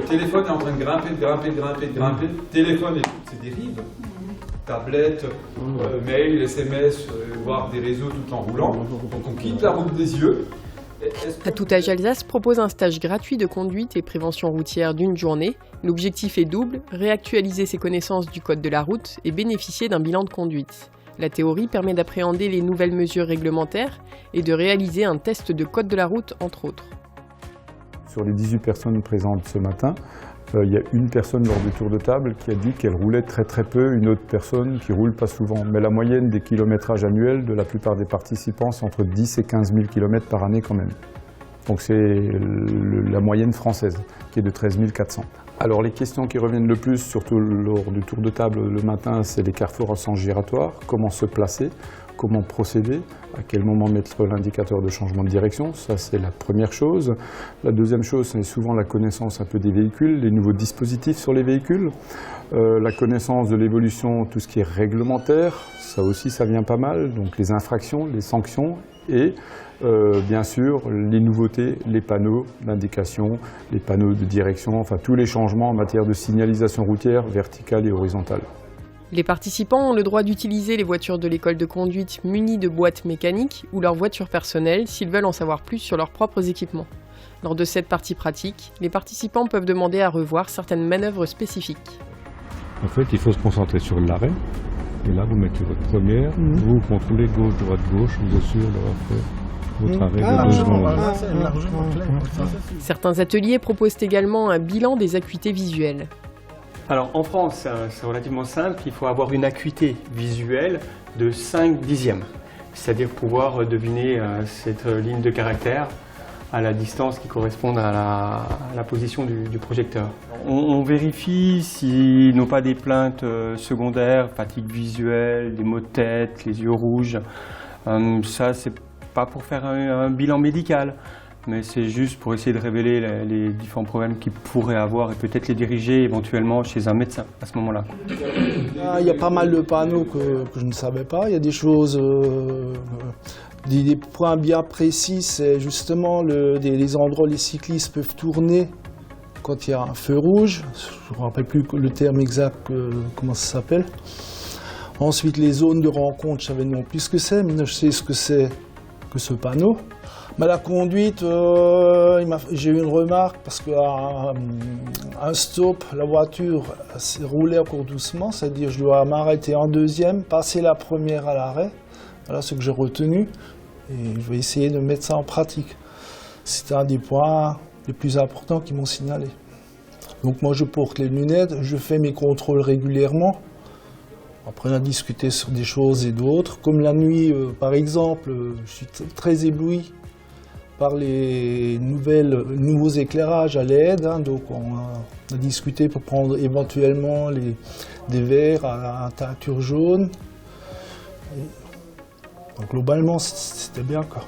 téléphone est en train de grimper. Téléphone et toutes ses dérives. Tablettes, mail, SMS, voire des réseaux tout en roulant. Donc on quitte la route des yeux. À Tout âge Alsace propose un stage gratuit de conduite et prévention routière d'une journée. L'objectif est double, réactualiser ses connaissances du code de la route et bénéficier d'un bilan de conduite. La théorie permet d'appréhender les nouvelles mesures réglementaires et de réaliser un test de code de la route, entre autres. Sur les 18 personnes présentes ce matin, il y a une personne lors du tour de table qui a dit qu'elle roulait très peu, une autre personne qui roule pas souvent. Mais la moyenne des kilométrages annuels de la plupart des participants, c'est entre 10 et 15 000 km par année quand même. Donc c'est la moyenne française, qui est de 13 400. Alors les questions qui reviennent le plus, surtout lors du tour de table le matin, c'est les carrefours à sens giratoire, comment se placer, comment procéder, à quel moment mettre l'indicateur de changement de direction, ça c'est la première chose. La deuxième chose, c'est souvent la connaissance un peu des véhicules, les nouveaux dispositifs sur les véhicules, la connaissance de l'évolution, tout ce qui est réglementaire, ça aussi ça vient pas mal, donc les infractions, les sanctions et bien sûr les nouveautés, les panneaux d'indication, les panneaux de direction, enfin tous les changements en matière de signalisation routière verticale et horizontale. Les participants ont le droit d'utiliser les voitures de l'école de conduite munies de boîtes mécaniques ou leur voiture personnelle s'ils veulent en savoir plus sur leurs propres équipements. Lors de cette partie pratique, les participants peuvent demander à revoir certaines manœuvres spécifiques. En fait, il faut se concentrer sur l'arrêt. Et là, vous mettez votre première, vous contrôlez gauche, droite, gauche, vous êtes sûr d'avoir fait votre arrêt de 2 secondes. Certains ateliers proposent également un bilan des acuités visuelles. Alors en France, c'est relativement simple, il faut avoir une acuité visuelle de 5 dixièmes, c'est-à-dire pouvoir deviner cette ligne de caractère à la distance qui correspond à la position du projecteur. On vérifie s'ils n'ont pas des plaintes secondaires, fatigue visuelle, des maux de tête, les yeux rouges. Ça, c'est pas pour faire un bilan médical, mais c'est juste pour essayer de révéler les différents problèmes qu'ils pourraient avoir et peut-être les diriger éventuellement chez un médecin à ce moment-là. Il y a pas mal de panneaux que je ne savais pas. Il y a des choses, des points bien précis. C'est justement les endroits où les cyclistes peuvent tourner quand il y a un feu rouge. Je ne me rappelle plus le terme exact, comment ça s'appelle. Ensuite, les zones de rencontre, je savais non plus ce que c'est, mais je sais ce que c'est que ce panneau. Mais la conduite, j'ai eu une remarque parce qu'à un stop, la voiture roulait encore doucement, c'est-à-dire je dois m'arrêter en deuxième, passer la première à l'arrêt. Voilà ce que j'ai retenu et je vais essayer de mettre ça en pratique. C'est un des points les plus importants qui m'ont signalé. Donc moi je porte les lunettes, je fais mes contrôles régulièrement. Après on a discuté sur des choses et d'autres. Comme la nuit par exemple, je suis très ébloui par les nouveaux éclairages à LED. Donc on a discuté pour prendre éventuellement des verres à teinture jaune. Donc globalement c'était bien quoi.